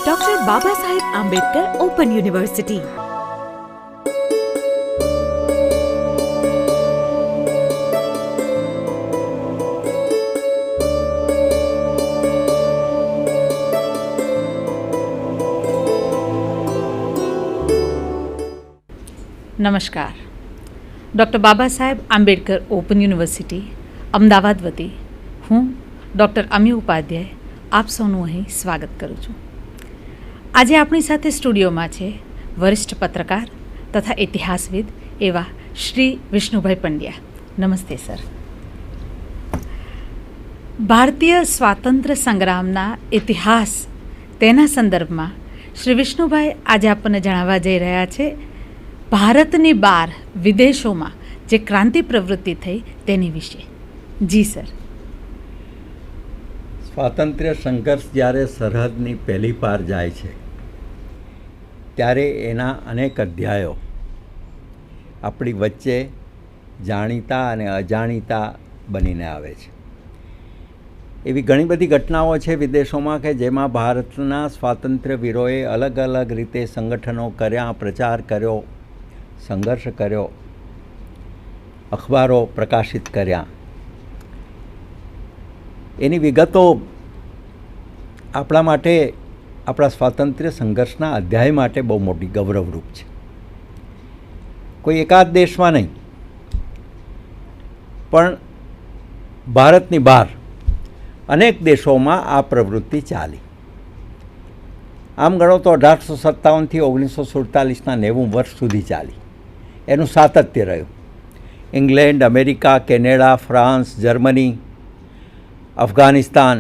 Doctor Baba Saheb Ambedkar open university. નમસ્કાર. Doctor Baba Saheb Ambedkar open university Ahmedabad વતી હું ડૉક્ટર અમી ઉપાધ્યાય આપ સૌનું અહીં સ્વાગત કરું છું. આજે આપણી સાથે સ્ટુડિયોમાં છે વરિષ્ઠ પત્રકાર તથા ઇતિહાસવિદ એવા શ્રી વિષ્ણુભાઈ પંડ્યા. નમસ્તે સર. ભારતીય સ્વાતંત્ર્ય સંગ્રામના ઇતિહાસ તેના સંદર્ભમાં શ્રી વિષ્ણુભાઈ આજે આપણને જણાવવા જઈ રહ્યા છે ભારતની બહાર વિદેશોમાં જે ક્રાંતિ પ્રવૃત્તિ થઈ તેની વિશે. જી સર. સ્વાતંત્ર્ય સંઘર્ષ જ્યારે સરહદની પહેલી પાર જાય છે ત્યારે એના અનેક અધ્યાયો આપણી વચ્ચે જાણીતા અને અજાણીતા બનીને આવે છે. એવી ઘણી બધી ઘટનાઓ છે વિદેશોમાં કે જેમાં ભારતના સ્વાતંત્ર્ય વીરોએ અલગ અલગ રીતે સંગઠનો કર્યા, પ્રચાર કર્યો, સંઘર્ષ કર્યો, અખબારો પ્રકાશિત કર્યા. એની વિગતો આપણા માટે, આપણા સ્વાતંત્ર્ય સંઘર્ષના અધ્યાય માટે બહુ મોટી ગૌરવરૂપ છે. કોઈ એકાદ દેશમાં નહીં પણ ભારતની બહાર અનેક દેશોમાં આ પ્રવૃત્તિ ચાલી. આમ ગણો તો 1857થી 1947ના 90 વર્ષ સુધી ચાલી. એનું સાતત્ય રહ્યું. England, America, Canada, France, Germany, Afghanistan,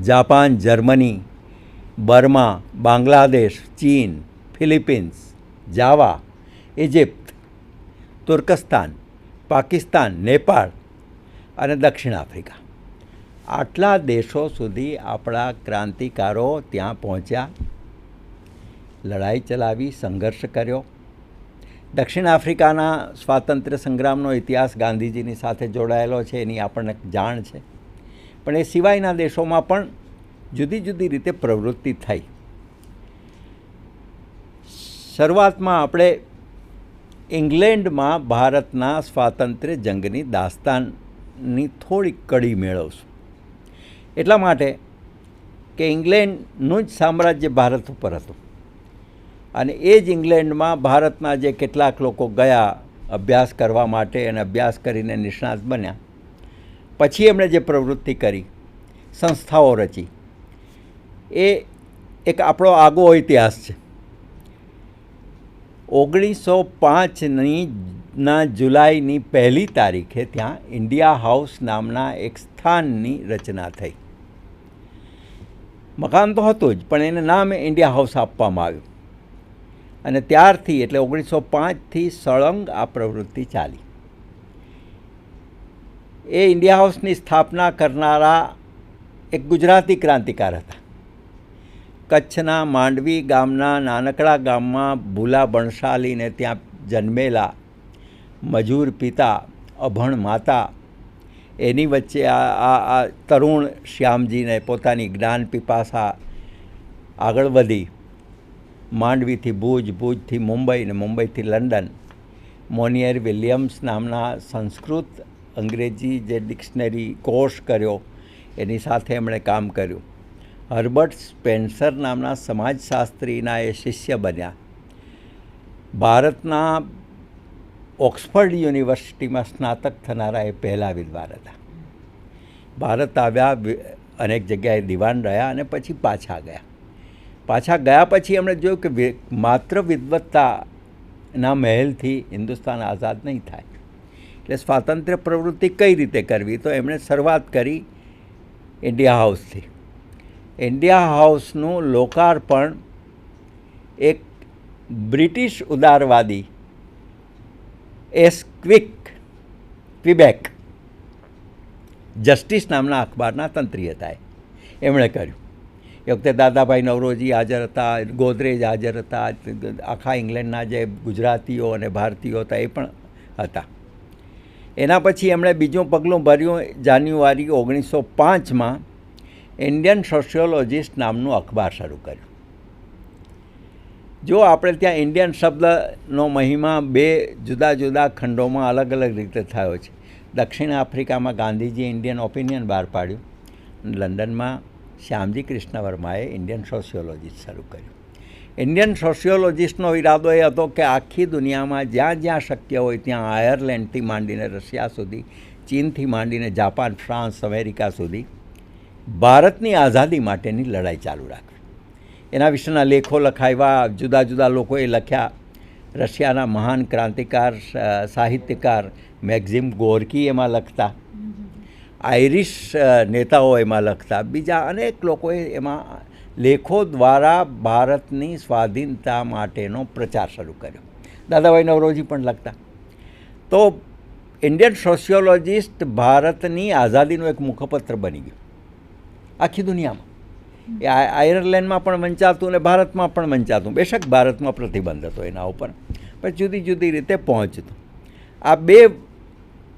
Japan, Germany, Burma, Bangladesh, ચીન, ફિલિપિન્સ, જાવા, ઇજિપ્ત, તુર્કસ્તાન, પાકિસ્તાન, નેપાળ અને દક્ષિણ આફ્રિકા. આટલા દેશો સુધી આપણા ક્રાંતિકારો ત્યાં પહોંચ્યા, લડાઈ ચલાવી, સંઘર્ષ કર્યો. દક્ષિણ આફ્રિકાના સ્વાતંત્ર્ય સંગ્રામનો ઇતિહાસ ગાંધીજીની સાથે જોડાયેલો છે, એની આપણને જાણ છે. પણ એ સિવાયના દેશોમાં પણ જુદી જુદી રીતે પ્રવૃત્તિ થઈ. શરૂઆતમાં આપણે ઇંગ્લેન્ડમાં ભારતના સ્વાતંત્ર્ય જંગની દાસ્તાનની થોડીક કડી મેળવશું. એટલા માટે કે ઇંગ્લેન્ડનું જ સામ્રાજ્ય ભારત ઉપર હતું અને એ જ ઇંગ્લેન્ડમાં ભારતના જે કેટલાક લોકો ગયા અભ્યાસ કરવા માટે અને અભ્યાસ કરીને નિષ્ણાત બન્યા. પછી એમણે જે પ્રવૃત્તિ કરી, સંસ્થાઓ રચી, એ એક આપણો આગો ઇતિહાસ છે. 1905ના જુલાઈની 1લી તારીખે ત્યાં ઇન્ડિયા હાઉસ નામના એક સ્થાનની રચના થઈ. મકાન તો હતું જ, પણ એને નામ ઇન્ડિયા હાઉસ આપવામાં આવ્યું અને ત્યારથી એટલે 1905થી સળંગ આ પ્રવૃત્તિ ચાલી. એ ઇન્ડિયા હાઉસની સ્થાપના કરનારા એક ગુજરાતી ક્રાંતિકાર હતા. કચ્છના માંડવી ગામના નાનકડા ગામમાં ભૂલા બણશાલીને ત્યાં જન્મેલા મજૂર પિતા, અભણ માતા, એની વચ્ચે આ તરુણ શ્યામજીને પોતાની જ્ઞાન પીપાસા આગળ વધી માંડવીથી ભુજ, ભુજથી મુંબઈ ને મુંબઈથી લંડન. મોનિયર વિલિયમ્સ નામના સંસ્કૃત અંગ્રેજી જે ડિક્શનરી કોર્સ કર્યો, એની સાથે એમણે કામ કર્યું. હર્બર્ટ સ્પેન્સર નામના સમાજશાસ્ત્રીના એ શિષ્ય બન્યા. ભારતના ઓક્સફર્ડ યુનિવર્સિટીમાં સ્નાતક થનારા એ પહેલાં વિદ્વાન હતા. ભારત આવ્યા, અનેક જગ્યાએ દિવાન રહ્યા અને પછી પાછા ગયા. પાછા ગયા પછી એમણે જોયું કે માત્ર વિદ્વત્તાના મહેલથી હિન્દુસ્તાન આઝાદ નહીં થાય. એટલે સ્વાતંત્ર્ય પ્રવૃત્તિ કઈ રીતે કરવી, તો એમણે શરૂઆત કરી ઇન્ડિયા હાઉસથી. ઇન્ડિયા હાઉસનું લોકાર્પણ એક બ્રિટિશ ઉદારવાદી ક્વિબેક જસ્ટિસ નામના અખબારના તંત્રી હતા, એમણે કર્યું. એ વખતે દાદાભાઈ નવરોજી હાજર હતા, ગોદરેજ હાજર હતા, આખા ઇંગ્લેન્ડના જે ગુજરાતીઓ અને ભારતીયો હતા એ પણ હતા. એના પછી એમણે બીજું પગલું ભર્યું. જાન્યુઆરી 1905માં ઇન્ડિયન સોશિયોલોજિસ્ટ નામનું અખબાર શરૂ કર્યું. જો આપણે ત્યાં ઇન્ડિયન શબ્દનો મહિમા બે જુદા જુદા ખંડોમાં અલગ અલગ રીતે થયો છે. દક્ષિણ આફ્રિકામાં ગાંધીજીએ ઇન્ડિયન ઓપિનિયન બહાર પાડ્યું. લંડનમાં શ્યામજી કૃષ્ણ વર્માએ ઇન્ડિયન સોશિયોલોજી શરૂ કર્યું. ઇન્ડિયન સોશિયોલોજીસ્ટનો ઈરાદો એ હતો કે આખી દુનિયામાં જ્યાં જ્યાં શક્ય હોય ત્યાં આયર્લેન્ડથી માંડીને રશિયા સુધી, ચીનથી માંડીને જાપાન, ફ્રાન્સ, અમેરિકા સુધી ભારતની આઝાદી માટેની લડાઈ ચાલુ રાખવી. એના વિશેના લેખો લખાવ્યા, જુદા જુદા લોકોએ લખ્યા. રશિયાના મહાન ક્રાંતિકાર, સાહિત્યકાર મેક્ઝિમ ગોર્કી એમાં લખતા, આયરિશ નેતાઓ એમાં લખતા, બીજા અનેક લોકોએ એમાં લેખો દ્વારા ભારતની સ્વાધીનતા માટેનો પ્રચાર શરૂ કર્યો. દાદાભાઈ નવરોજી પણ લખતા. તો ઇન્ડિયન સોશિયોલોજીસ્ટ ભારતની આઝાદીનું એક મુખપત્ર બની ગયું આખી દુનિયામાં. એ આયર્લેન્ડમાં પણ વંચાતું અને ભારતમાં પણ વંચાતું. બેશક ભારતમાં પ્રતિબંધ હતો એના ઉપર, પણ જુદી જુદી રીતે પહોંચતું. આ બે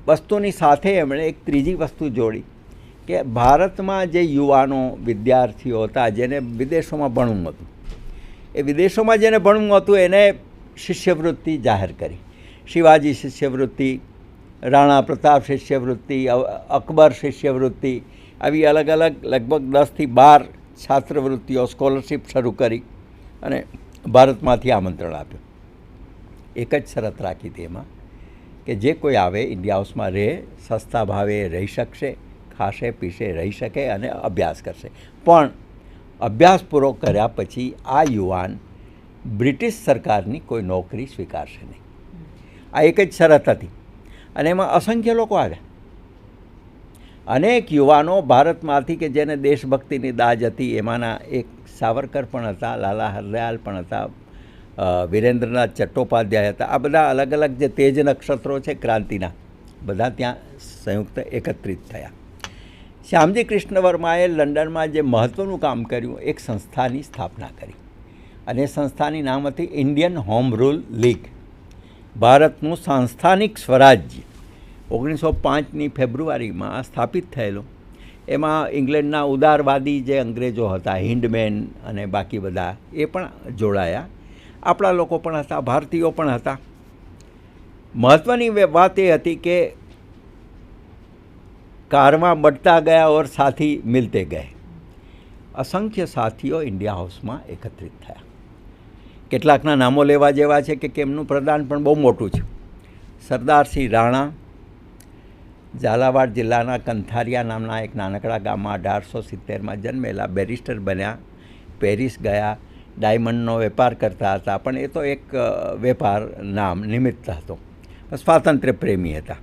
વસ્તુની સાથે એમણે એક ત્રીજી વસ્તુ જોડી કે ભારતમાં જે યુવાનો, વિદ્યાર્થીઓ હતા જેને વિદેશોમાં ભણવું હતું, એ વિદેશોમાં જેને ભણવું હતું એને શિષ્યવૃત્તિ જાહેર કરી. શિવાજી શિષ્યવૃત્તિ, રાણા પ્રતાપ શિષ્યવૃત્તિ, અકબર શિષ્યવૃત્તિ, આવી અલગ અલગ લગભગ 10થી 12 છાત્રવૃત્તિઓ, સ્કોલરશીપ શરૂ કરી અને ભારતમાંથી આમંત્રણ આપ્યું. એક જ શરત રાખી હતી એમાં કે જે કોઈ આવે ઇન્ડિયા હાઉસમાં રહે, સસ્તા ભાવે રહી શકશે, ખાશે પીશે, રહી શકે અને અભ્યાસ કરશે. પણ અભ્યાસ પૂરો કર્યા પછી આ યુવાન બ્રિટિશ સરકારની કોઈ નોકરી સ્વીકારશે નહીં. આ એક જ શરત હતી અને એમાં અસંખ્ય લોકો આવ્યા. અનેક યુવાનો ભારતમાંથી કે જેને દેશભક્તિની દાજ હતી, એમાંના એક સાવરકર પણ હતા, લાલા હરદયાલ પણ હતા, વિરેન્દ્રનાથ ચટ્ટોપાધ્યાય હતા. આ બધા અલગ અલગ જે તેજ નક્ષત્રો છે ક્રાંતિના, બધા ત્યાં સંયુક્ત એકત્રિત થયા. શ્યામજી કૃષ્ણ વર્માએ લંડનમાં જે મહત્ત્વનું કામ કર્યું, એક સંસ્થાની સ્થાપના કરી અને એ સંસ્થાની નામ હતી ઇન્ડિયન હોમ રૂલ લીગ. ભારતનું સાંસ્થાનિક સ્વરાજ્ય 1905ની ફેબ્રુઆરીમાં સ્થાપિત થયેલું. એમાં ઇંગ્લેન્ડના ઉદારવાદી જે અંગ્રેજો હતા, હિન્ડમેન અને બાકી બધા, એ પણ જોડાયા. આપણા લોકો પણ હતા, ભારતીયો પણ હતા. મહત્ત્વની વાત એ હતી કે કારમાં बढ़ता ગયા ઓર સાથી મિલતે ગયે. અસંખ્ય સાથીઓ ઇન્ડિયા હાઉસમાં એકત્રિત થયા. કેટલાકના નામો લેવા જેવા છે કે કેમનું પ્રદાન પણ બહુ મોટું છે. સરદારસિંહ રાણા ઝાલાવાડ જિલ્લાના કંથારિયા નામના એક નાનકડા ગામમાં 1870માં જન્મેલા, બેરિસ્ટર બન્યા, પેરિસ ગયા, ડાયમંડનો વેપાર કરતા હતા. પણ એ તો એક વેપાર નામ નિમિત્ત હતો. સ્વાતંત્ર્ય પ્રેમી હતા.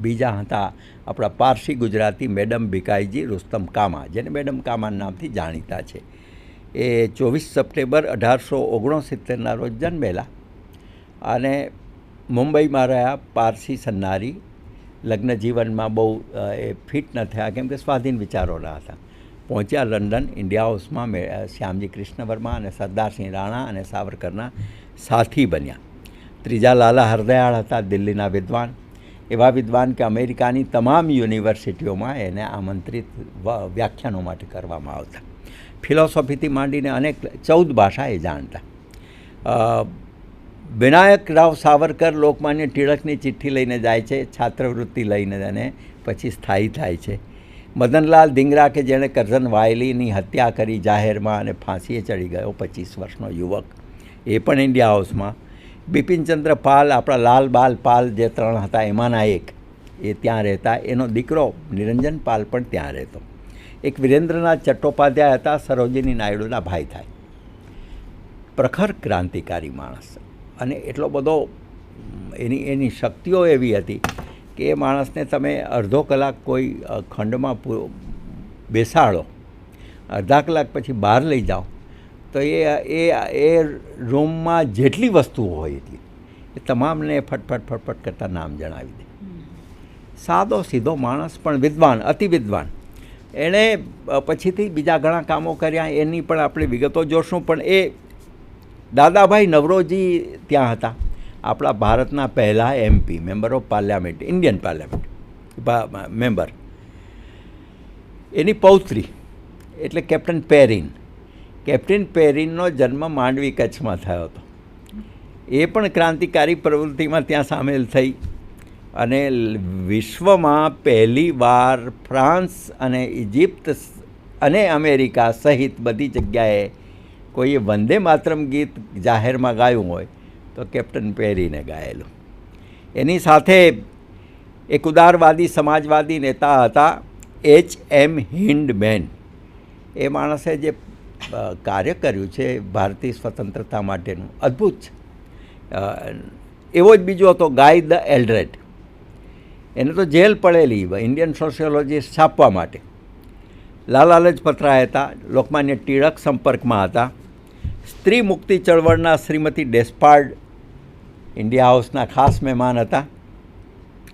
બીજા હતા આપણા પારસી ગુજરાતી મેડમ ભીકાઈજી રુસ્તમ કામા, જેને મેડમ કામા નામથી જાણીતા છે. એ 24 સપ્ટેમ્બર 1869ના રોજ જન્મેલા અને મુંબઈમાં રહ્યા. પારસી સન્નારી, લગ્ન જીવનમાં બહુ એ ફિટ ન થયા કેમ કે સ્વાધીન વિચારોના હતા. પહોંચ્યા લંડન. ઇન્ડિયા હાઉસમાં શ્યામજી કૃષ્ણ વર્મા અને સરદારસિંહ રાણા અને સાવરકરના સાથી બન્યા. ત્રીજા લાલા હરદયાળ હતા, દિલ્હીના વિદ્વાન. એવા વિદ્વાન કે અમેરિકાની તમામ યુનિવર્સિટીઓમાં એને આમંત્રિત વ્યાખ્યાનો માટે કરવામાં આવતા. ફિલોસોફીથી માંડીને અનેક 14 ભાષા એ જાણતા. વિનાયક રાવ સાવરકર લોકમાન્ય ટિળકની ચિઠ્ઠી લઈને જાય છે, છાત્રવૃત્તિ લઈને, અને પછી સ્થાયી થાય છે. મદનલાલ ધીંગરા કે જેણે કરઝન વાયલીની હત્યા કરી જાહેરમાં અને ફાંસીએ ચડી ગયો, 25 વર્ષનો યુવક, એ પણ ઇન્ડિયા હાઉસમાં. બિપિનચંદ્ર પાલ, આપણા લાલ બાલ પાલ જે 3 હતા એમાંના એક, એ ત્યાં રહેતા. એનો દીકરો નિરંજન પાલ પણ ત્યાં રહેતો. એક વિરેન્દ્રનાથ ચટ્ટોપાધ્યાય હતા, સરોજિની નાયડુના ભાઈ થાય. પ્રખર ક્રાંતિકારી માણસ અને એટલો બધો એની શક્તિઓ એવી હતી કે એ માણસને તમે અડધો કલાક કોઈ ખંડમાં બેસાડો, અડધા કલાક પછી બહાર લઈ જાઓ તો એ રૂમમાં જેટલી વસ્તુઓ હોય એટલી એ તમામને ફટફટ કરતા નામ જણાવી દે. સાદો સીધો માણસ પણ વિદ્વાન, અતિ વિદ્વાન. એણે પછીથી બીજા ઘણા કામો કર્યા, એની પણ આપણે વિગતો જોશું. પણ એ દાદાભાઈ નવરોજી ત્યાં હતા, આપણા ભારતના પહેલાં MP, member of parliament, Indian parliament member. એની પૌત્રી એટલે કેપ્ટન પેરિન, કેપ્ટન પેરીનનો જન્મ માંડવી કચ્છમાં થયો હતો. એ પણ ક્રાંતિકારી પ્રવૃત્તિમાં ત્યાં સામેલ થઈ અને વિશ્વમાં પહેલીવાર ફ્રાન્સ અને ઇજિપ્ત અને અમેરિકા સહિત બધી જગ્યાએ કોઈએ વંદે માતરમ ગીત જાહેરમાં ગાયું હોય તો કેપ્ટન પેરીને ગાયેલું. એની સાથે એક ઉદારવાદી સમાજવાદી નેતા હતા H.M. હિન્ડમેન. એ માણસે જે કાર્ય કર્યું છે ભારતીય સ્વતંત્રતા માટેનું અદ્ભુત છે. એવો જ બીજો હતો ગાય ધ એલ્ડરેડ. એને તો જેલ પડેલી ઇન્ડિયન સોશિયોલોજી છાપવા માટે. લાલા લજપતરાય હતા, લોકમાન્ય ટિળક સંપર્કમાં હતા. સ્ત્રી મુક્તિ ચળવળના શ્રીમતી ડેસ્પાર્ડ ઇન્ડિયા હાઉસના ખાસ મહેમાન હતા.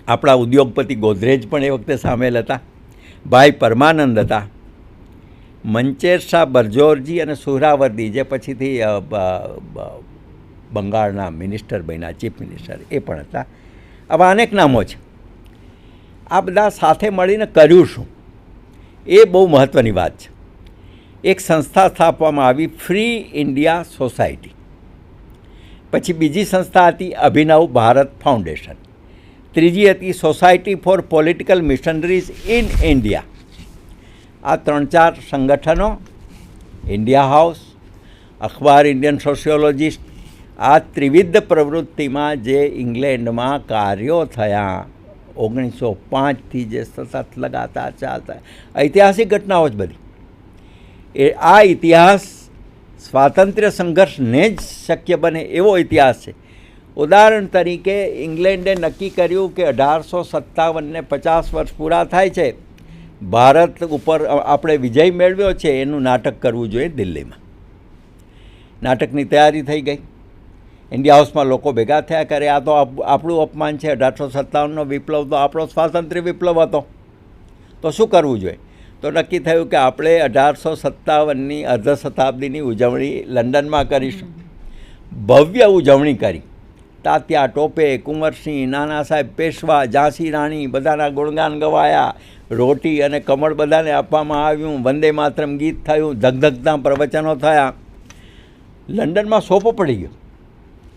આપણા ઉદ્યોગપતિ ગોદરેજ પણ એ વખતે સામેલ હતા. ભાઈ પરમાનંદ હતા. મંચેર શાહ બરજોરજી અને સુહરાવર્દી જે પછીથી બંગાળના મિનિસ્ટર બન્યા, ચીફ મિનિસ્ટર, એ પણ હતા. આવા અનેક નામો છે. આ બધા સાથે મળીને કર્યું શું એ બહુ મહત્ત્વની વાત છે. એક સંસ્થા સ્થાપવામાં આવી ફ્રી ઇન્ડિયા સોસાયટી. પછી બીજી સંસ્થા હતી અભિનવ ભારત ફાઉન્ડેશન. ત્રીજી હતી society for political missionaries in India. આ 3-4 સંગઠનો, ઇન્ડિયા હાઉસ, અખબાર ઇન્ડિયન સોશિયોલોજીસ્ટ, આ ત્રિવિધ પ્રવૃત્તિમાં જે ઇંગ્લેન્ડમાં કાર્યો થયા 1905થી જે સતત લગાતાર ચાલતા ઐતિહાસિક ઘટનાઓ જ બધી. આ ઇતિહાસ સ્વાતંત્ર્ય સંઘર્ષને જ શક્ય બને એવો ઇતિહાસ છે. ઉદાહરણ તરીકે ઇંગ્લેન્ડે નક્કી કર્યું કે 1857ને 50 વર્ષ પૂરા થાય છે, ભારત ઉપર આપણે વિજય મેળવ્યો છે, એનું નાટક કરવું જોઈએ દિલ્હીમાં. નાટકની તૈયારી થઈ ગઈ. ઇન્ડિયા હાઉસમાં લોકો ભેગા થયા કરે આ તો આપણું અપમાન છે. 1857નો વિપ્લવ તો આપણો સ્વાતંત્ર્ય વિપ્લવ હતો, તો શું કરવું જોઈએ? તો નક્કી થયું કે આપણે 1857ની અર્ધ શતાબ્દીની ઉજવણી લંડનમાં કરીશું. ભવ્ય ઉજવણી કરી. તાત્યા ટોપે, કુંવરસિંહ, નાના સાહેબ પેશવા, ઝાંસી રાણી, બધાના ગુણગાન ગવાયા. રોટી અને કમળ બધાને આપવામાં આવ્યું. વંદે માતરમ ગીત થયું. ધગધગતા પ્રવચનો થયા. લંડનમાં સોપો પડી ગયો.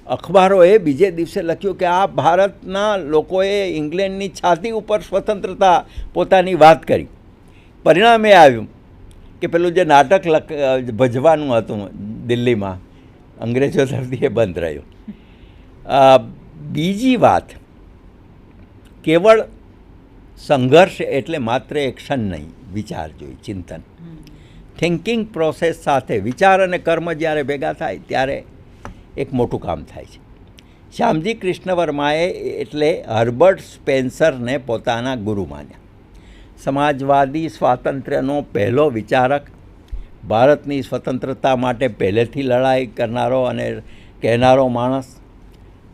અખબારોએ બીજે દિવસે લખ્યું કે આ ભારતના લોકોએ ઇંગ્લેન્ડની છાતી ઉપર સ્વતંત્રતા પોતાની વાત કરી. પરિણામે આવ્યું કે પેલું જે નાટક ભજવાનું હતું દિલ્હીમાં અંગ્રેજો તરફથી એ બંધ રહ્યું. બીજી વાત, કેવળ સંઘર્ષ એટલે માત્ર એક્શન નહીં, વિચાર જોઈએ, ચિંતન. થિંકિંગ પ્રોસેસ સાથે વિચાર અને કર્મ જ્યારે ભેગા થાય ત્યારે એક મોટું કામ થાય છે. શ્યામજી કૃષ્ણ વર્માએ એટલે હર્બર્ટ સ્પેન્સરને પોતાના ગુરુ માન્યા. સમાજવાદી સ્વાતંત્ર્યનો પહેલો વિચારક, ભારતની સ્વતંત્રતા માટે પહેલેથી લડાઈ કરનારો અને કહેનારો માણસ,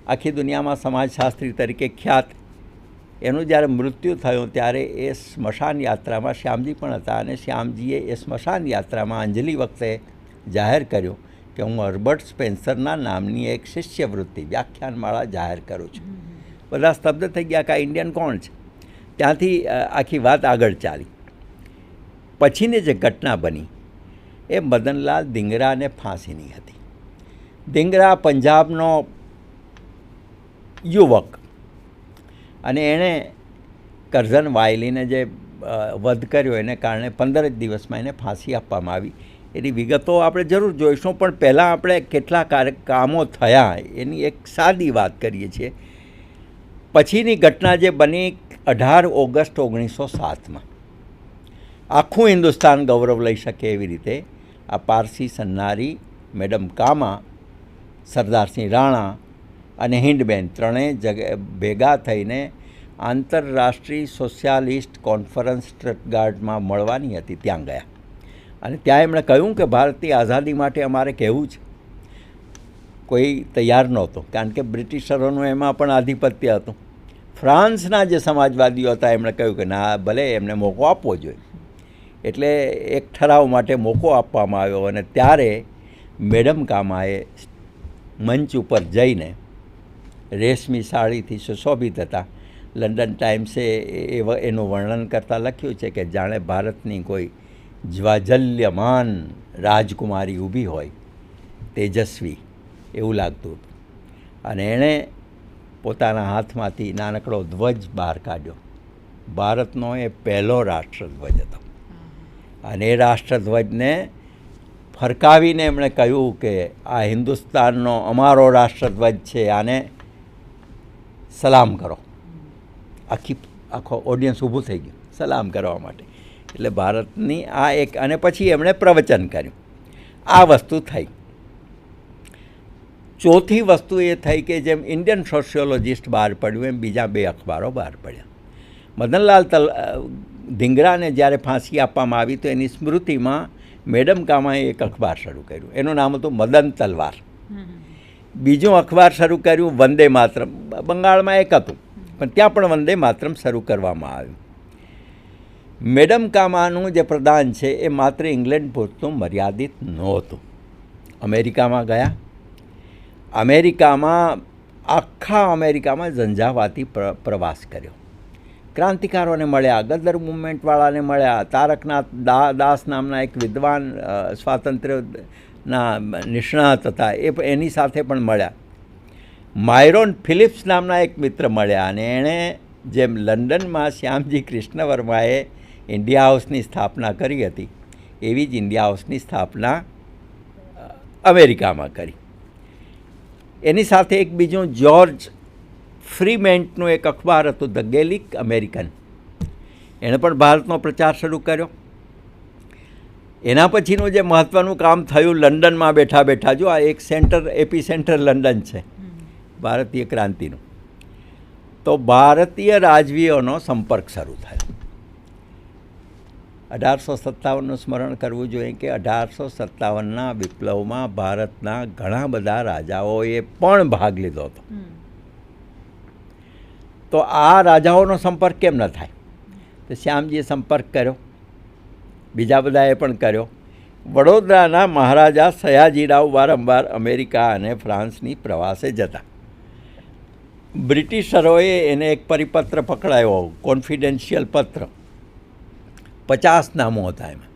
આખી દુનિયામાં સમાજશાસ્ત્રી તરીકે ખ્યાત. એનું જ્યારે મૃત્યુ થયું ત્યારે એ સ્મશાન યાત્રામાં શ્યામજી પણ હતા અને શ્યામજીએ એ સ્મશાન યાત્રામાં અંજલિ વખતે જાહેર કર્યું કે હું હર્બર્ટ સ્પેન્સરના નામની એક શિષ્યવૃત્તિ વ્યાખ્યાનમાળા જાહેર કરું છું. બધા સ્તબ્ધ થઈ ગયા કે આ ઇન્ડિયન કોણ છે. ત્યાંથી આખી વાત આગળ ચાલી. પછીની જે ઘટના બની એ મદનલાલ ધીંગરાને ફાંસીની હતી. ધીંગરા પંજાબનો યુવક અને એણે કરઝન વાયલીને જે વધ કર્યો એને કારણે 15 જ દિવસમાં એને ફાંસી આપવામાં આવી. એની વિગતો આપણે જરૂર જોઈશું, પણ પહેલાં આપણે કેટલા કામો થયા એની એક સાદી વાત કરીએ છીએ. પછીની ઘટના જે બની 18 ઓગસ્ટ 1907માં, આખું હિન્દુસ્તાન ગૌરવ લઈ શકે એવી રીતે આ પારસી સન્નારી, મેડમ કામા, સરદારસિંહ રાણા અને હિન્ડમેન ત્રણેય ભેગા થઈને આંતરરાષ્ટ્રીય સોશિયાલિસ્ટ કોન્ફરન્સ સ્ટટગાર્ટમાં મળવાની હતી. ત્યાં ગયા અને ત્યાં એમણે કહ્યું કે ભારતની આઝાદી માટે અમારે કહેવું છે. કોઈ તૈયાર નહોતો, કારણ કે બ્રિટિશરોનું એમાં પણ આધિપત્ય હતું. ફ્રાન્સના જે સમાજવાદીઓ હતા એમણે કહ્યું કે ના, ભલે એમને મોકો આપવો જોઈએ. એટલે એક ઠરાવ માટે મોકો આપવામાં આવ્યો અને ત્યારે મેડમ કામાએ મંચ ઉપર જઈને રેશમી સાડીથી સુશોભિત હતા. લંડન ટાઈમ્સે એનું વર્ણન કરતાં લખ્યું છે કે જાણે ભારતની કોઈ જ્વાજલ્યમાન રાજકુમારી ઊભી હોય, તેજસ્વી એવું લાગતું હતું. અને એણે પોતાના હાથમાંથી નાનકડો ધ્વજ બહાર કાઢ્યો. ભારતનો એ પહેલો રાષ્ટ્રધ્વજ હતો. અને એ રાષ્ટ્રધ્વજને ફરકાવીને એમણે કહ્યું કે આ હિન્દુસ્તાનનો અમારો રાષ્ટ્રધ્વજ છે, આને સલામ કરો. આખો ઓડિયન્સ ઊભું થઈ ગયું સલામ કરવા માટે. એટલે ભારતની આ એક, અને પછી એમણે પ્રવચન કર્યું. આ વસ્તુ થઈ. ચોથી વસ્તુ એ થઈ કે જેમ ઇન્ડિયન સોશિયોલોજિસ્ટ બહાર પડ્યું એમ બીજા 2 અખબારો બહાર પડ્યા. મદનલાલ ધીંગરાને જ્યારે ફાંસી આપવામાં આવી તો એની સ્મૃતિમાં મેડમ કામાએ એક અખબાર શરૂ કર્યું. એનું નામ હતું મદન તલવાર. બીજું અખબાર શરૂ કર્યું વંદે માતરમ. બંગાળમાં એક હતું પણ ત્યાં પણ વંદે માતરમ શરૂ કરવામાં આવ્યું. મેડમ કામાનું જે પ્રદાન છે એ માત્ર ઇંગ્લેન્ડ પૂરતું મર્યાદિત નહોતું. અમેરિકામાં ગયા. આખા અમેરિકામાં ઝંઝાવાતી પ્રવાસ કર્યો. ક્રાંતિકારોને મળ્યા, ગદર મુવમેન્ટવાળાને મળ્યા, તારકનાથ દાસ નામના એક વિદ્વાન સ્વાતંત્ર્યના નિષ્ણાત હતા, એની સાથે પણ મળ્યા. માયરોન ફિલિપ્સ નામના એક મિત્ર મળ્યા. અને એણે જેમ લંડનમાં શ્યામજી કૃષ્ણ વર્માએ ઇન્ડિયા હાઉસની સ્થાપના કરી હતી એવી જ ઇન્ડિયા હાઉસની સ્થાપના અમેરિકામાં કરી. એની સાથે એક બીજું જ્યોર્જ ફ્રીમેન્ટનું એક અખબાર હતું ધ ગેલિક અમેરિકન. એણે પણ ભારતનો પ્રચાર શરૂ કર્યો. એના પછીનું જે મહત્ત્વનું કામ થયું લંડનમાં બેઠા બેઠા, જો આ એક એપી સેન્ટર લંડન છે ભારતીય ક્રાંતિનું, તો ભારતીય રાજવીઓનો સંપર્ક શરૂ થયો. 1857નું સ્મરણ કરવું જોઈએ કે 1857ના વિપ્લવમાં ભારતના ઘણા બધા રાજાઓએ પણ ભાગ લીધો હતો. તો આ રાજાઓનો સંપર્ક કેમ ન થાય? તો શ્યામજીએ સંપર્ક કર્યો, બીજા બધાએ પણ કર્યો. વડોદરાના મહારાજા સયાજીરાવ વારંવાર અમેરિકા અને ફ્રાન્સની પ્રવાસે જતા. બ્રિટિશરોએ એને એક પરિપત્ર પકડાયો, કોન્ફિડેન્શિયલ પત્ર. 50 નામો હતા એમાં,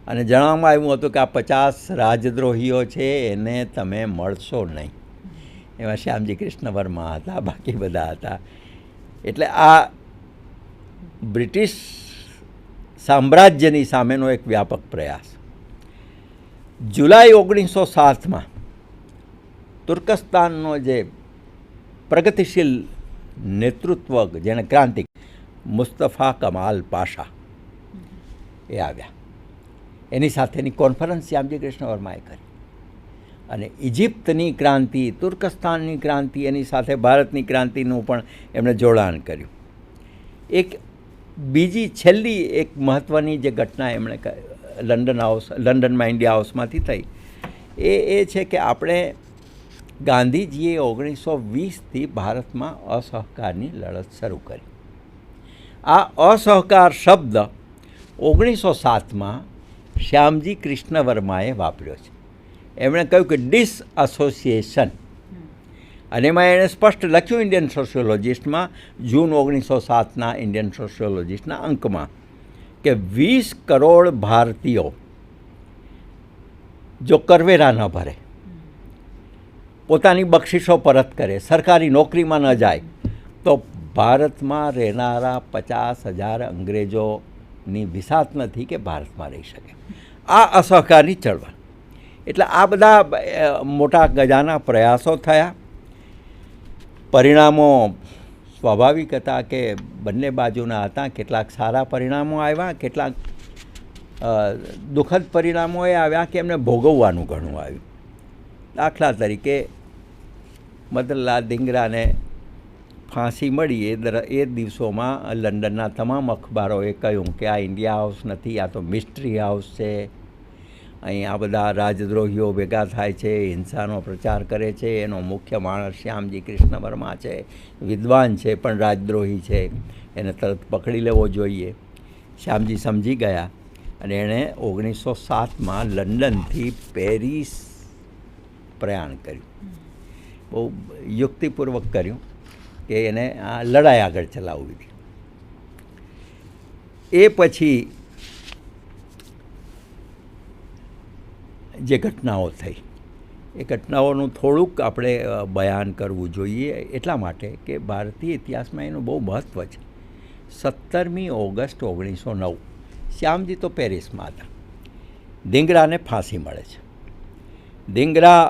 અને જણાવવામાં આવ્યું હતું કે આ 50 રાજદ્રોહીઓ છે, એને તમે મળશો નહીં. એમાં શ્યામજી કૃષ્ણ વર્મા હતા, બાકી બધા હતા. એટલે આ બ્રિટિશ સામ્રાજ્યની સામેનો એક વ્યાપક પ્રયાસ. જુલાઈ 1907માં તુર્કસ્તાનનો જે પ્રગતિશીલ નેતૃત્વ, જેણે ક્રાંતિ, મુસ્તફા કમાલ પાશા એ આવ્યા. એની સાથેની કોન્ફરન્સ શ્યામજી કૃષ્ણ વર્માએ કરી. અને ઇજિપ્તની ક્રાંતિ, તુર્કસ્તાનની ક્રાંતિ, એની સાથે ભારતની ક્રાંતિનું પણ એમણે જોડાણ કર્યું. એક બીજી છેલ્લી એક મહત્ત્વની જે ઘટના એમણે લંડનમાં ઇન્ડિયા હાઉસમાંથી થઈ એ છે કે આપણે ગાંધીજીએ 1920થી ભારતમાં અસહકારની લડત શરૂ કરી. આ અસહકાર શબ્દ 1907માં શ્યામજી કૃષ્ણ વર્માએ વાપર્યો છે. એમણે કહ્યું કે ડિસઅસોસિએશન, અને એમાં એણે સ્પષ્ટ લખ્યું ઇન્ડિયન સોશિયોલોજિસ્ટમાં, જૂન 1907ના ઇન્ડિયન સોશિયોલોજિસ્ટના અંકમાં, કે 20 કરોડ ભારતીયો જો કરવેરા ન ભરે, પોતાની બક્ષિસો પરત કરે, સરકારી નોકરીમાં ન જાય, તો ભારતમાં રહેનારા 50,000 અંગ્રેજોની વિસાત નથી કે ભારતમાં રહી શકે. આ અસહકારની ચળવળ. એટલે આ બધા મોટા ગજાના પ્રયાસો થયા. પરિણામો સ્વાભાવિક હતા કે બંને બાજુના હતા. કેટલાક સારા પરિણામો આવ્યા, કેટલાક દુઃખદ પરિણામોએ આવ્યા કે એમને ભોગવવાનું ઘણું આવ્યું. દાખલા તરીકે મદનલાલ ધીંગરાને ફાંસી મળી એ દિવસોમાં લંડનના તમામ અખબારોએ કહ્યું કે આ ઇન્ડિયા હાઉસ નથી, આ તો મિસ્ટ્રી હાઉસ છે. અહીં આ બધા રાજદ્રોહીઓ ભેગા થાય છે, હિંસાનો પ્રચાર કરે છે, એનો મુખ્ય માણસ શ્યામજી કૃષ્ણ વર્મા છે, વિદ્વાન છે પણ રાજદ્રોહી છે, એને તરત પકડી લેવો જોઈએ. શ્યામજી સમજી ગયા અને એણે 1907માં લંડનથી પેરિસ પ્રયાણ કર્યું. બહુ યુક્તિપૂર્વક કર્યું કે એને આ લડાઈ આગળ ચલાવવી હતી. એ પછી જે ઘટનાઓ થઈ એ ઘટનાઓનું થોડુંક આપણે બયાન કરવું જોઈએ, એટલા માટે કે ભારતીય ઇતિહાસમાં એનું બહુ મહત્ત્વ છે. 17મી ઓગસ્ટ 1909 શ્યામજી તો પેરિસમાં હતા. ધિંગરાને ફાંસી મળે છે. ધિંગરા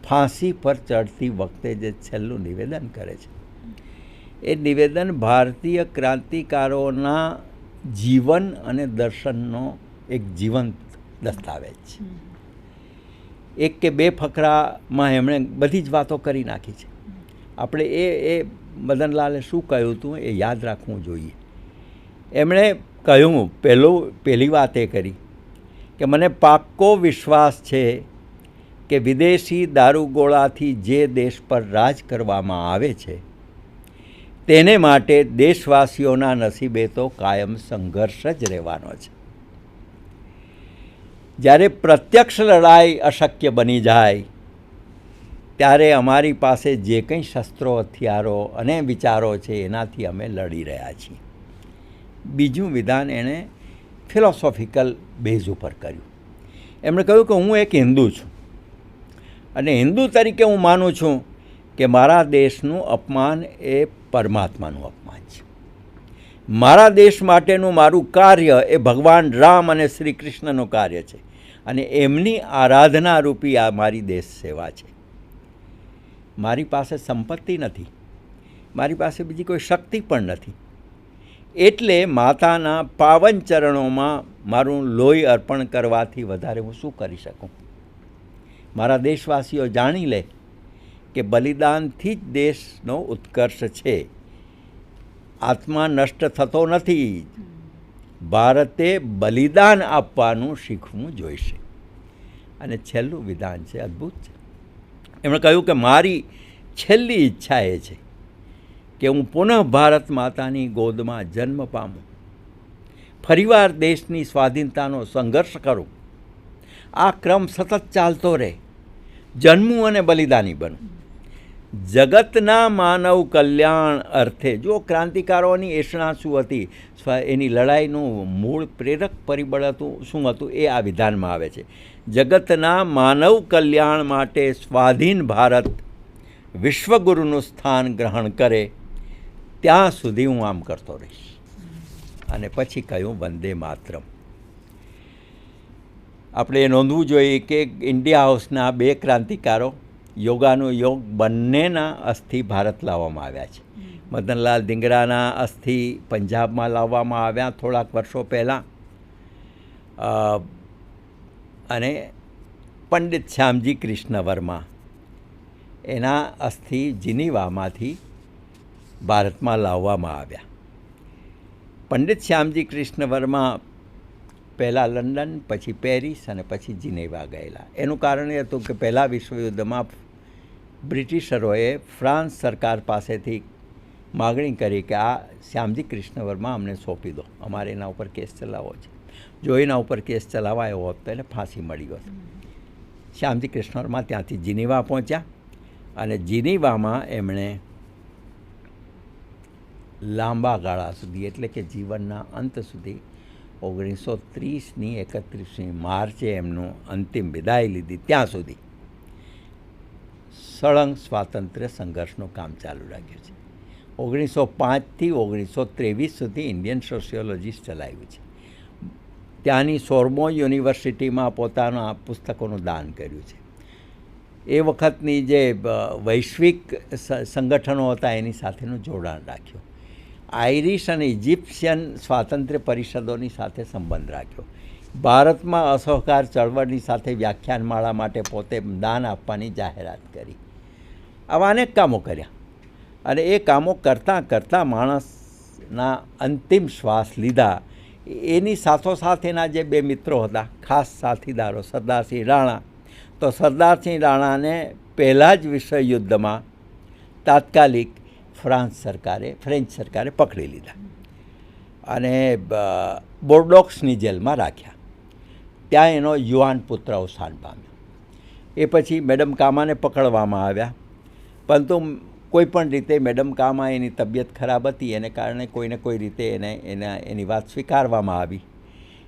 ફાંસી પર ચડતી વખતે જે છેલ્લું નિવેદન કરે છે એ નિવેદન ભારતીય ક્રાંતિકારોના જીવન અને દર્શનનો એક જીવંત દસ્તાવેજ છે. એક કે બે ફકરામાં એમણે બધી જ વાતો કરી નાખી છે. આપણે એ મદનલાલે શું કહ્યું હતું એ યાદ રાખવું જોઈએ. એમણે કહ્યું, પહેલી વાત એ કરી કે મને પાક્કો વિશ્વાસ છે કે વિદેશી દારૂગોળાથી જે દેશ પર રાજ કરવામાં આવે છે તેને માટે દેશવાસીઓના નસીબે તો કાયમ સંઘર્ષ જ રહેવાનો છે. જ્યારે પ્રત્યક્ષ લડાઈ અશક્ય બની જાય ત્યારે અમારી પાસે જે કંઈ શસ્ત્રો, હથિયારો અને વિચારો છે એનાથી અમે લડી રહ્યા છીએ. બીજું વિધાન એણે ફિલોસોફિકલ બેઝ ઉપર કર્યું. એમણે કહ્યું કે હું એક હિન્દુ છું અને હિન્દુ તરીકે હું માનું છું કે મારા દેશનું અપમાન એ પરમાત્માનું અપમાન છે. મારા દેશ માટેનું મારું કાર્ય એ ભગવાન રામ અને શ્રી કૃષ્ણનું કાર્ય છે અને એમની આરાધના રૂપી આ મારી દેશ સેવા છે. મારી પાસે સંપત્તિ નથી, મારી પાસે બીજી કોઈ શક્તિ પણ નથી, એટલે માતાના પાવન ચરણોમાં મારું લોહી અર્પણ કરવાથી વધારે હું શું કરી શકું? મારા દેશવાસીઓ જાણી લે કે બલિદાનથી જ દેશનો ઉત્કર્ષ છે. આત્મા નષ્ટ થતો નથી. ભારતે બલિદાન આપવાનું શીખવું જોઈશે. અને છેલ્લું વિધાન છે, અદ્ભુત છે. એમણે કહ્યું કે મારી છેલ્લી ઈચ્છા એ છે કે હું પુનઃ ભારત માતાની ગોદમાં જન્મ પામું, ફરીવાર દેશની સ્વાધીનતાનો સંઘર્ષ કરું, આ ક્રમ સતત ચાલતો રહે, જન્મું અને બલિદાની બનું. જગતના માનવ કલ્યાણ અર્થે, જો ક્રાંતિકારોની એષણા શું હતી, એની લડાઈનું મૂળ પ્રેરક પરિબળ હતું શું હતું એ આ વિધાનમાં આવે છે. જગતના માનવ કલ્યાણ માટે સ્વાધીન ભારત વિશ્વગુરુનું સ્થાન ગ્રહણ કરે ત્યાં સુધી હું આમ કરતો રહીશ. અને પછી કહ્યું વંદે માતરમ. આપણે એ નોંધવું જોઈએ કે ઇન્ડિયા હાઉસના બે ક્રાંતિકારો યોગાનું યોગ બંનેના અસ્થિ ભારત લાવવામાં આવ્યા છે. મદનલાલ ધીંગરાના અસ્થિ પંજાબમાં લાવવામાં આવ્યા થોડાક વર્ષો પહેલાં, અને પંડિત શ્યામજી કૃષ્ણ વર્મા એના અસ્થિ જીનીવામાંથી ભારતમાં લાવવામાં આવ્યા. પંડિત શ્યામજી કૃષ્ણ વર્મા પહેલાં લંડન, પછી પેરિસ અને પછી જીનેવા ગયેલા. એનું કારણ એ હતું કે પહેલાં વિશ્વયુદ્ધમાં બ્રિટિશરોએ ફ્રાન્સ સરકાર પાસેથી માગણી કરી કે આ શ્યામજી કૃષ્ણ વર્મા અમને સોંપી દો, અમારે એના ઉપર કેસ ચલાવવો છે. જો એના ઉપર કેસ ચલાવાયો હોત તો એને ફાંસી મળી હોત. શ્યામજી કૃષ્ણ વર્મા ત્યાંથી જીનીવા પહોંચ્યા અને જીનીવામાં એમણે લાંબા ગાળા સુધી, એટલે કે જીવનના અંત સુધી 1930ની 31મી માર્ચે એમનું અંતિમ વિદાય લીધી. ત્યાં સુધી સળંગ સ્વાતંત્ર્ય સંઘર્ષનું કામ ચાલુ રાખ્યું છે. 1905થી 1923 સુધી ઇન્ડિયન સોશિયોલોજીસ્ટ ચલાવ્યું છે. ત્યાંની સોર્બોન યુનિવર્સિટીમાં પોતાના પુસ્તકોનું દાન કર્યું છે. એ વખતની જે વૈશ્વિક સંગઠનો હતા એની સાથેનું જોડાણ રાખ્યું. આઇરિશ અને ઇજિપ્શિયન સ્વાતંત્ર્ય પરિષદોની સાથે સંબંધ રાખ્યો. ભારતમાં અસહકાર ચળવળની સાથે વ્યાખ્યાનમાળા માટે પોતે દાન આપવાની જાહેરાત કરી. આવા અનેક કામો કર્યા અને એ કામો કરતાં કરતાં માણસના અંતિમ શ્વાસ લીધા. એની સાથોસાથ એના જે બે મિત્રો હતા, ખાસ સાથીદારો, સરદારસિંહ રાણા, તો સરદારસિંહ રાણાને પહેલાં જ વિશ્વયુદ્ધમાં તાત્કાલિક ફ્રેન્ચ સરકારે પકડી લીધા અને બોર્ડોક્સની જેલમાં રાખ્યા. ત્યાં એનો યુવાન પુત્ર અવસાન પામ્યો. એ પછી મેડમ કામાને પકડવામાં આવ્યા, પરંતુ કોઈ પણ રીતે મેડમ કામા એની તબિયત ખરાબ હતી એને કારણે કોઈને કોઈ રીતે એની વાત સ્વીકારવામાં આવી.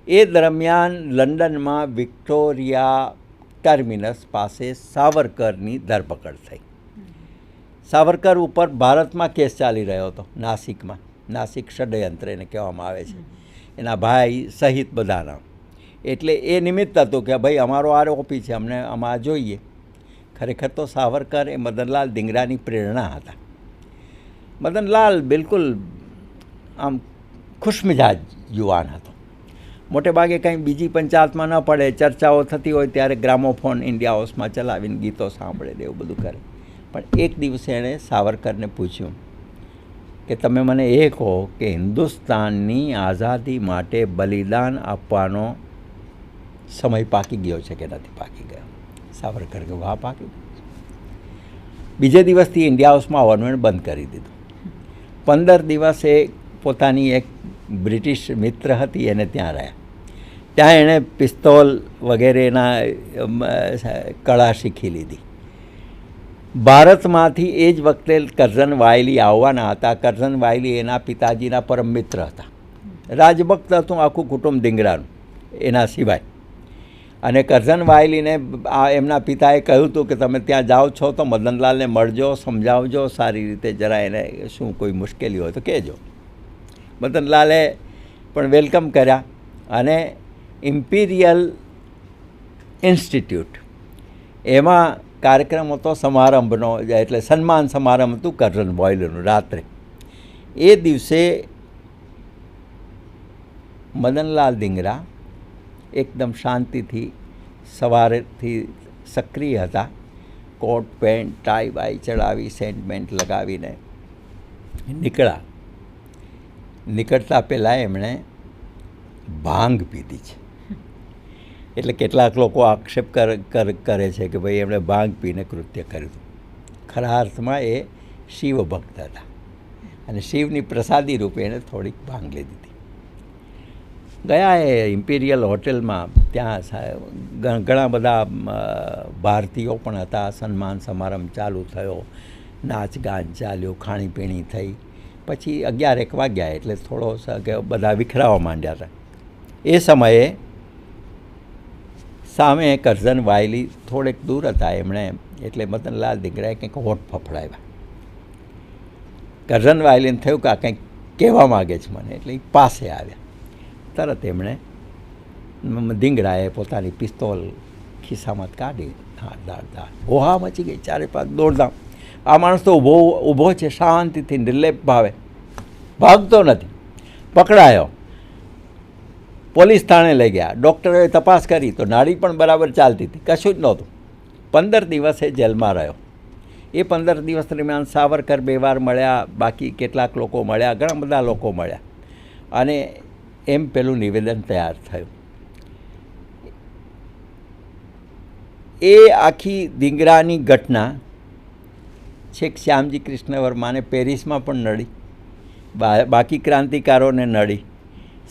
એ દરમિયાન લંડનમાં વિક્ટોરિયા ટર્મિનસ પાસે સાવરકરની ધરપકડ થઈ. સાવરકર ઉપર ભારતમાં કેસ ચાલી રહ્યો હતો, નાસિકમાં. નાસિક ષડયંત્ર એને કહેવામાં આવે છે, એના ભાઈ સહિત બધાના. એટલે એ નિમિત્ત હતું કે ભાઈ અમારો આરોપી છે, અમને આમાં જોઈએ. ખરેખર તો સાવરકર એ મદનલાલ ધીંગરાની પ્રેરણા હતા. મદનલાલ બિલકુલ આમ ખુશમિજાજ યુવાન હતો. મોટે ભાગે કંઈ બીજી પંચાયતમાં ન પડે, ચર્ચાઓ થતી હોય ત્યારે ગ્રામોફોન ઇન્ડિયા હાઉસમાં ચલાવીને ગીતો સાંભળે ને એવું બધું કરે. પણ એક દિવસે એણે સાવરકરને પૂછ્યું કે તમે મને એ કહો કે હિન્દુસ્તાનની આઝાદી માટે બલિદાન આપવાનો સમય પાકી ગયો છે કે નથી પાકી ગયો? સાવરકર કે હા, પાકી ગયો. બીજે દિવસથી ઇન્ડિયા હાઉસમાં આવવાનું એણે બંધ કરી દીધું. 15 દિવસે પોતાની એક બ્રિટિશ મિત્ર હતી એને ત્યાં રહ્યા. ત્યાં એણે પિસ્તોલ વગેરેના કળા શીખી લીધી. ભારતમાંથી એ જ વખતે કરઝન વાયલી આવવાના હતા. કરઝન વાયલી એના પિતાજીના પરમ મિત્ર હતા. રાજભક્ત હતું આખું કુટુંબ ધીંગરાનું એના સિવાય. અને કરઝન વાયલીને એમના પિતાએ કહ્યું હતું કે તમે ત્યાં જાઓ છો તો મદનલાલને મળજો, સમજાવજો સારી રીતે, જરા એને શું કોઈ મુશ્કેલી હોય તો કહેજો. મદનલાલે પણ વેલકમ કર્યા અને ઇમ્પિરિયલ ઇન્સ્ટિટ્યૂટ એમાં કાર્યક્રમ હતો સમારંભનો, એટલે સન્માન સમારંભ હતું કરઝન વાયલીનું રાત્રે. એ દિવસે મદનલાલ ધીંગરા એકદમ શાંતિથી સવારેથી સક્રિય હતા. કોટ પેન્ટ ટાઈ બાઈ ચડાવી સેન્ટમેન્ટ લગાવીને નીકળ્યા. નીકળતા પહેલાં એમણે ભાંગ પીધી છે. એટલે કેટલાક લોકો આક્ષેપ કરે છે કે ભાઈ એમણે ભાંગ પીને કૃત્ય કર્યું. ખરા અર્થમાં એ શિવ ભક્ત હતા અને શિવની પ્રસાદી રૂપે એણે થોડીક ભાંગ લીધી હતી. ગયા એ ઇમ્પિરિયલ હોટેલમાં, ત્યાં ઘણા બધા ભારતીયો પણ હતા. સન્માન સમારંભ ચાલુ થયો, નાચ ગાન ચાલ્યો, ખાણીપીણી થઈ. પછી 11-1 વાગ્યા એટલે થોડો બધા વિખરાવા માંડ્યા હતા. એ સમયે સામે કરઝન વાયલી થોડેક દૂર હતા એમણે, એટલે મદનલાલ ધીંગરાએ કંઈક હોઠ ફફડાવ્યા. કરઝન વાયલીને થયું કે આ કંઈક કહેવા માગે છે મને, એટલે એ પાસે આવ્યા. તરત એમણે ધીંગરાએ પોતાની પિસ્તોલ ખિસ્સામાં કાઢી ધાડ હોહા મચી ગઈ. 4-5 દોડધામ. આ માણસ તો ઊભો છે શાંતિથી, નિર્લેપ ભાવે, ભાગતો નથી. પકડાયો, પોલીસ થાણે લઈ ગયા. ડૉક્ટરોએ તપાસ કરી તો નાડી પણ બરાબર ચાલતી હતી, કશું જ નહોતું. 15 દિવસે જેલમાં રહ્યો. એ 15 દિવસ દરમિયાન સાવરકર 2 વાર મળ્યા, બાકી કેટલાક લોકો મળ્યા, ઘણા બધા લોકો મળ્યા. અને એમ પેલું નિવેદન તૈયાર થયું. એ આખી ધીંગરાની ઘટના છેક શ્યામજી કૃષ્ણ વર્માને પેરિસમાં પણ નડી, બાકી ક્રાંતિકારોને નડી,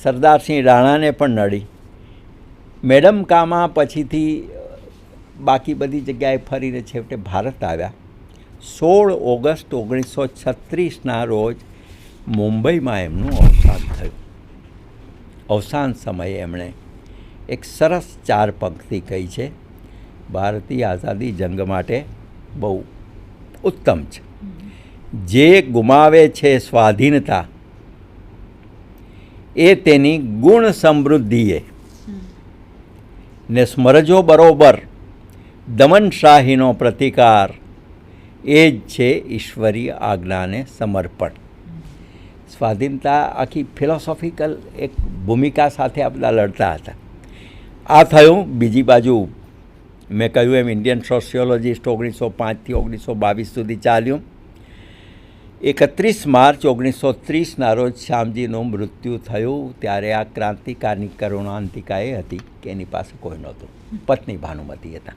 સરદારસિંહ રાણાને પણ નડી. મેડમ કામા પછીથી બાકી બધી જગ્યાએ ફરીને છેવટે ભારત આવ્યા. 16 ઓગસ્ટ 1936ના રોજ મુંબઈમાં એમનું અવસાન થયું. અવસાન સમયે એમણે એક સરસ 4 પંક્તિ કહી છે, ભારતીય આઝાદી જંગ માટે બહુ ઉત્તમ છે. જે ગુમાવે છે સ્વાધીનતા એ તેની ગુણ સમૃદ્ધિએ ને સ્મરજો બરોબર દમનશાહીનો પ્રતિકાર, એ જ છે ઈશ્વરીય આજ્ઞાને સમર્પણ. સ્વાધીનતા આખી ફિલોસોફિકલ એક ભૂમિકા સાથે આ બધા લડતા હતા. આ થયું. બીજી બાજુ મેં કહ્યું એમ ઇન્ડિયન સોશિયોલોજીસ્ટ 1905થી 1922 સુધી ચાલ્યું. 31 માર્ચ 1930ના રોજ શ્યામજીનું મૃત્યુ થયું. ત્યારે આ ક્રાંતિકારની કરુણાંતિકા એ હતી કે એની પાસે કોઈ નહોતું, પત્ની ભાનુમતી હતા.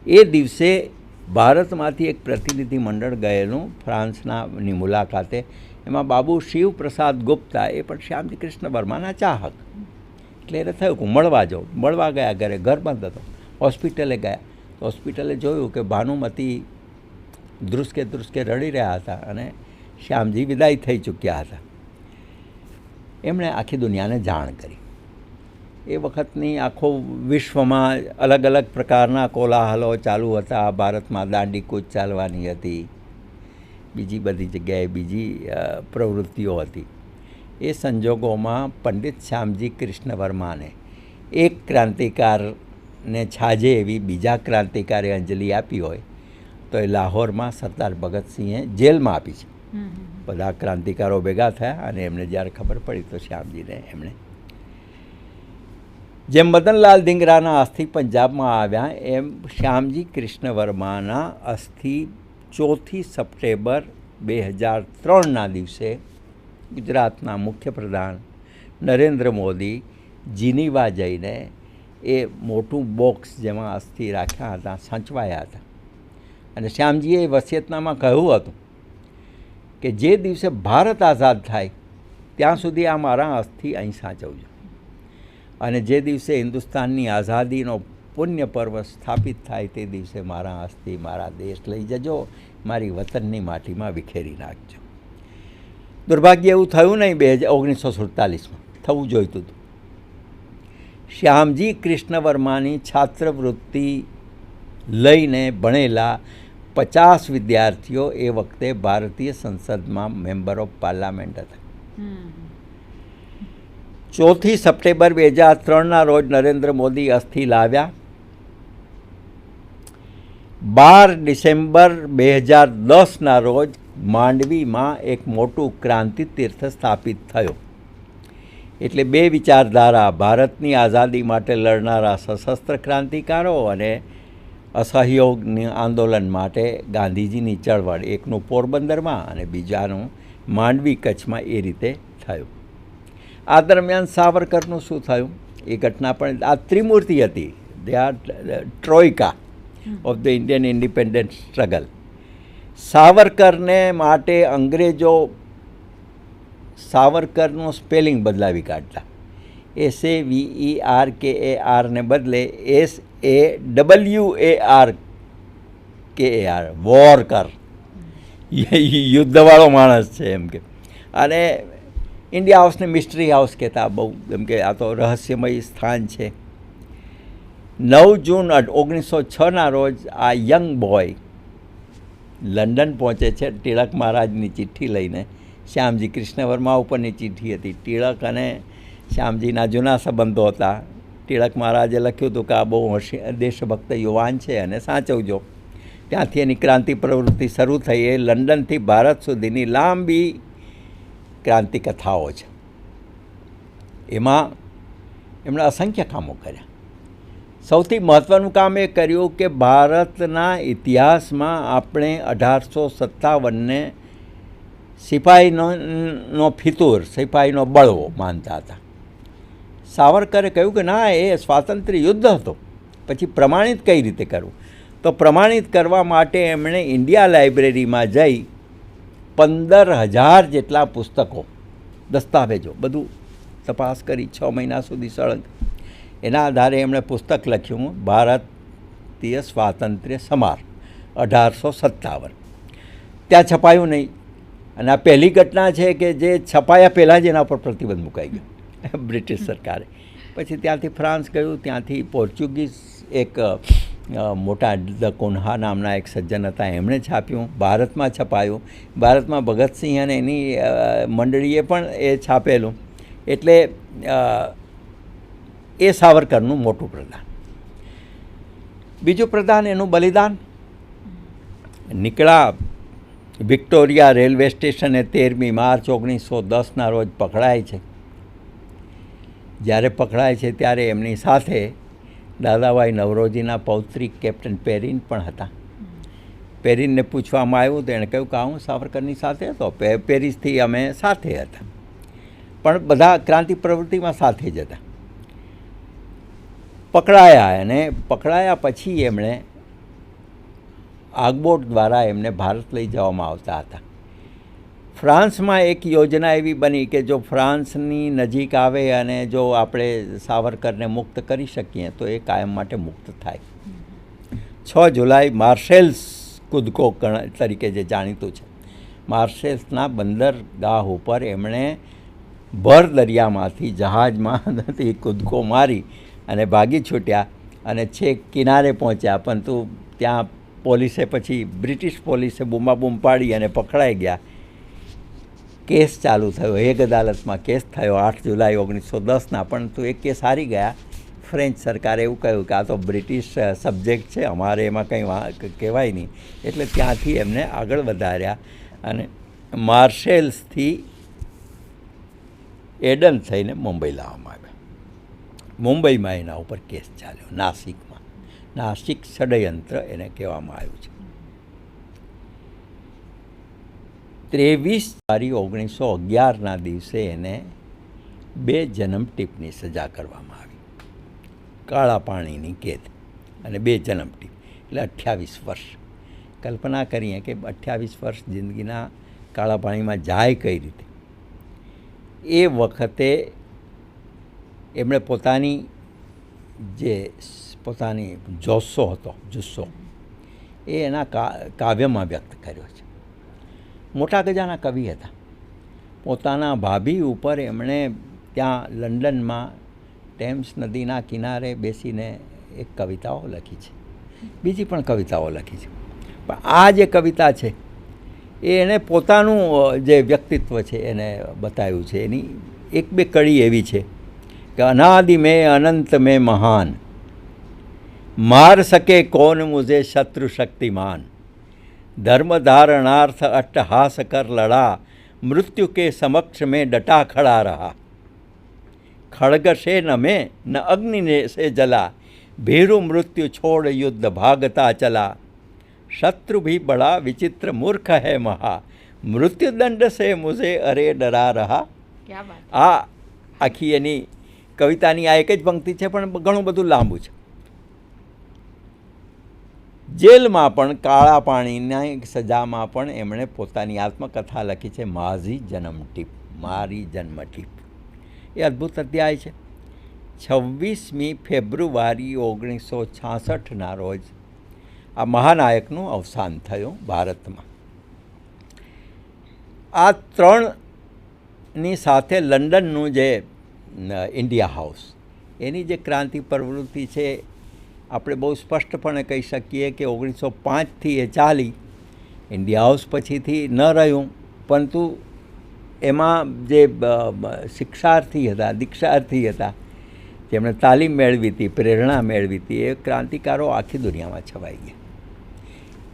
એ દિવસે ભારતમાંથી એક પ્રતિનિધિ મંડળ ગયેલું ફ્રાન્સની મુલાકાતે. એમાં બાબુ શિવપ્રસાદ ગુપ્તા, એ પણ શ્યામજી કૃષ્ણ વર્માના ચાહક. એટલે એને થયું કે મળવા જાઉં. મળવા ગયા, ઘરે ઘર બંધ હતો. હોસ્પિટલે ગયા તો હોસ્પિટલે જોયું કે ભાનુમતી ધ્રુસકે ધ્રુસકે રડી રહ્યા હતા અને શ્યામજી વિદાય થઈ ચૂક્યા હતા. એમણે આખી દુનિયાને જાણ કરી. એ વખતની આખો વિશ્વમાં અલગ અલગ પ્રકારના કોલાહલો ચાલુ હતા. ભારતમાં દાંડીકૂચ ચાલવાની હતી, બીજી બધી જગ્યાએ બીજી પ્રવૃત્તિઓ હતી. એ સંજોગોમાં પંડિત શ્યામજી કૃષ્ણ વર્માને એક ક્રાંતિકારને છાજે એવી બીજા ક્રાંતિકારે અંજલિ આપી હોય તો એ લાહોરમાં સરદાર ભગતસિંહે જેલમાં આપી છે. બધા ક્રાંતિકારો ભેગા થયા અને એમને જ્યારે ખબર પડી તો શ્યામજીને એમણે, જેમ મદનલાલ ધીંગરાના અસ્થિ પંજાબમાં આવ્યા એમ શ્યામજી કૃષ્ણ વર્માના અસ્થિ 4 સપ્ટેમ્બર 2003ના દિવસે ગુજરાતના મુખ્યપ્રધાન નરેન્દ્ર મોદી જીનીવા જઈને એ મોટું બોક્સ જેમાં અસ્થિ રાખ્યા હતા સચવાયા હતા. અને શ્યામજીએ એ વસિયતનામાં કહ્યું હતું કે જે દિવસે ભારત આઝાદ થાય ત્યાં સુધી આ મારા અસ્થિ અહીં સાચવજો, અને જે દિવસે હિન્દુસ્તાનની આઝાદીનો પુણ્ય પર્વ સ્થાપિત થાય તે દિવસે મારા અસ્થિ મારા દેશ લઈ જજો, મારી વતનની માટીમાં વિખેરી નાખજો. દુર્ભાગ્ય એવું થયું નહીં. 1947માં થવું જોઈતું હતું. શ્યામજી કૃષ્ણ વર્માની છાત્રવૃત્તિ લઈને ભણેલા 50 વિદ્યાર્થીઓ એ વખતે ભારતીય સંસદમાં મેમ્બર ઓફ પાર્લામેન્ટ હતા. 4 સપ્ટેમ્બર 2003ના રોજ નરેન્દ્ર મોદી અસ્થિ લાવ્યા. 12 ડિસેમ્બર 2010ના રોજ માંડવીમાં એક મોટું ક્રાંતિ તીર્થ સ્થાપિત થયો. એટલે બે વિચારધારા, ભારતની આઝાદી માટે લડનારા સશસ્ત્ર ક્રાંતિકારો અને અસહયોગની આંદોલન માટે ગાંધીજીની ચળવળ, એકનું પોરબંદરમાં અને બીજાનું માંડવી કચ્છમાં, એ રીતે થયું. આ દરમિયાન સાવરકરનું શું થયું એ ઘટના પણ, આ ત્રિમૂર્તિ હતી, they are troika of the Indian independence struggle. સાવરકરને માટે અંગ્રેજો સાવરકરનું સ્પેલિંગ બદલાવી કાઢતા. SAVERKAR ને બદલે SAWARKAR, વોરકર, યુદ્ધવાળો માણસ છે એમ કે. અને ઇન્ડિયા હાઉસને મિસ્ટ્રી હાઉસ કહેતા, બહુ એમ કે આ તો રહસ્યમય સ્થાન છે. 9 જૂન 1906ના રોજ આ યંગ બોય લંડન પહોંચે છે ટિળક મહારાજની ચિઠ્ઠી લઈને. શ્યામજી કૃષ્ણ વર્મા ઉપરની ચિઠ્ઠી હતી. ટિળક અને શ્યામજીના જૂના સંબંધો હતા. ટિળક મહારાજે લખ્યું હતું કે આ બહુ દેશભક્ત યુવાન છે અને સાચવજો. ત્યાંથી એની ક્રાંતિ પ્રવૃત્તિ શરૂ થઈ. એ લંડનથી ભારત સુધીની લાંબી ક્રાંતિ કથાઓ છે. એમાં એમણે અસંખ્ય કામો કર્યા. સૌથી મહત્ત્વનું કામ એ કર્યું કે ભારતના ઇતિહાસમાં આપણે 1857ને સિપાહીનો ફિતૂર, સિપાહીનો બળવો માનતા હતા. સાવરકરે કહ્યું કે ના, એ સ્વાતંત્ર્ય યુદ્ધ હતો. પછી પ્રમાણિત કઈ રીતે કરવું? તો પ્રમાણિત કરવા માટે એમણે ઇન્ડિયા લાઇબ્રેરીમાં જઈ 15,000 જેટલા પુસ્તકો, દસ્તાવેજો બધું તપાસ કરી 6 મહિના સુધી સળંગ. એના આધારે એમણે પુસ્તક લખ્યું ભારતીય સ્વાતંત્ર્ય સમાર 1857. ત્યાં છપાયું નહીં. અને આ પહેલી ઘટના છે કે જે છપાયા પહેલાં જ એના પર પ્રતિબંધ મુકાઈ ગયો બ્રિટિશ સરકારે. પછી ત્યાંથી ફ્રાન્સ ગયું, ત્યાંથી પોર્ચુગીઝ એક મોટા દ કોન્હા નામના એક સજ્જન હતા, એમણે છાપ્યું. ભારતમાં છપાયું. ભારતમાં ભગતસિંહ અને એની મંડળીએ પણ એ છાપેલું. એટલે એ સાવરકરનું મોટું પ્રદાન. બીજું પ્રદાન એનું બલિદાન. નીકળા વિક્ટોરિયા રેલવે સ્ટેશને 13મી માર્ચ 1910ના રોજ પકડાય છે. જ્યારે પકડાય છે ત્યારે એમની સાથે દાદાભાઈ નવરોજીના પૌત્રી કેપ્ટન પેરીન પણ હતા. પેરીનને પૂછવામાં આવ્યું તો એણે કહ્યું કે હું સાવરકરની સાથે હતો, પેરિસથી અમે સાથે હતા, પણ બધા ક્રાંતિ પ્રવૃત્તિમાં સાથે જ હતા. પકડાયા, અને પકડાયા પછી એમણે આગબોટ દ્વારા એમને ભારત લઈ જવામાં આવતા હતા. ફ્રાન્સમાં એક યોજના એવી બની કે જો ફ્રાન્સની નજીક આવે અને જો આપણે સાવરકરને મુક્ત કરી શકીએ તો એ કાયમ માટે મુક્ત થાય. 6 જુલાઈ માર્શેલ્સ કૂદકો તરીકે જે જાણીતું છે, માર્શેલ્સના બંદરગાહ ઉપર એમણે ભર દરિયામાંથી જહાજમાંથી કૂદકો મારી અને ભાગી છૂટ્યા અને છેક કિનારે પહોંચ્યા, પરંતુ ત્યાં પોલીસે પછી બ્રિટિશ પોલીસે બૂમાબૂમ પાડી અને પકડાઈ ગયા. કેસ ચાલુ થયો, હેગ અદાલતમાં કેસ થયો 8 જુલાઈ 1910ના, પરંતુ એ કેસ હારી ગયા. ફ્રેન્ચ સરકારે એવું કહ્યું કે આ તો બ્રિટિશ સબ્જેક્ટ છે, અમારે એમાં કંઈ કહેવાય નહીં, એટલે ત્યાંથી એમને આગળ વધાર્યા અને માર્શેલ્સથી એડન થઈને મુંબઈ લાવવામાં આવ્યા. મુંબઈમાં એના ઉપર કેસ ચાલ્યો, નાસિકમાં. નાસિક ષડયંત્ર એને કહેવામાં આવ્યું છે. 23 જાન્યુઆરી 1911ના દિવસે એને 2 જન્મટીપની સજા કરવામાં આવી, કાળા પાણીની કેદ અને 2 જન્મટીપ, એટલે 28 વર્ષ. કલ્પના કરીએ કે 28 વર્ષ જિંદગીના કાળા પાણીમાં જાય કઈ રીતે. એ વખતે એમણે પોતાની જુસ્સો એ એના કાવ્યમાં વ્યક્ત કર્યો છે. મોટા ગજાના કવિ હતા. પોતાના ભાભી ઉપર એમણે ત્યાં લંડનમાં ટેમ્સ નદીના કિનારે બેસીને એક કવિતાઓ લખી છે, બીજી પણ કવિતાઓ લખી છે. પણ આ જે કવિતા છે એ એણે પોતાનું જે વ્યક્તિત્વ છે એને બતાવ્યું છે. એની 1-2 કડી એવી છે કે અનાદિ મેં અનંત મેં મહાન, માર સકે कौन मुझे शत्रु शक्तिमान, धर्म धारणार्थ अट्टहास कर लड़ा, मृत्यु के समक्ष में डटा खड़ा रहा, खड़ग से न में न अग्नि ने से जला, भीरु मृत्यु छोड़ युद्ध भागता चला, शत्रु भी बड़ा विचित्र मूर्ख है महा, मृत्यु दंड से मुझे अरे डरा रहा. આ આખી એની કવિતાની આ એક જ પંક્તિ છે, પણ ઘણું બધું લાંબુ છે. જેલમાં પણ કાળા પાણીની સજામાં પણ એમણે પોતાની આત્મકથા લખી છે, માઝી જન્મટીપ, મારી જન્મટીપ. એ અદ્ભુત અધ્યાય છે. 26મી ફેબ્રુઆરી 1966ના રોજ આ મહાનાયકનું અવસાન થયું ભારતમાં. આ 3ની સાથે લંડનનું જે ઇન્ડિયા હાઉસ, એની જે ક્રાંતિ પ્રવૃત્તિ છે, આપણે બહુ સ્પષ્ટપણે કહી શકીએ કે 1905થી એ ચાલી. ઇન્ડિયા હાઉસ પછીથી ન રહ્યું, પરંતુ એમાં જે શિક્ષાર્થી હતા, દીક્ષાર્થી હતા, જેમણે તાલીમ મેળવી હતી, પ્રેરણા મેળવી હતી, એ ક્રાંતિકારો આખી દુનિયામાં છવાઈ ગયા.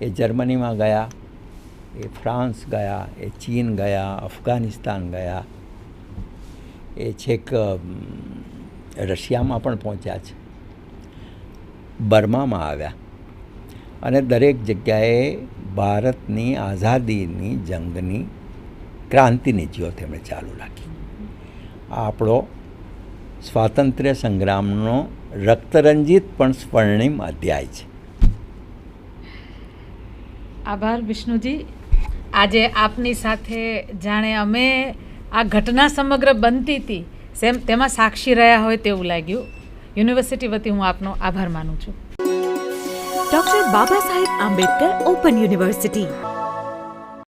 એ જર્મનીમાં ગયા, એ ફ્રાન્સ ગયા, એ ચીન ગયા, અફઘાનિસ્તાન ગયા, એ છેક રશિયામાં પણ પહોંચ્યા છે, બર્મામાં આવ્યા, અને દરેક જગ્યાએ ભારતની આઝાદીની જંગની ક્રાંતિની જ્યોત એમણે ચાલુ રાખી. આ આપણો સ્વાતંત્ર્ય સંગ્રામનો રક્તરંજિત પણ સ્વર્ણિમ અધ્યાય છે. આભાર વિષ્ણુજી. આજે આપની સાથે જાણે અમે આ ઘટના સમગ્ર બનતી હતી તેમાં સાક્ષી રહ્યા હોય તેવું લાગ્યું. યુનિવર્સિટી વતી હું આપનો આભાર માનું છું. Doctor Baba Saheb Ambedkar open university.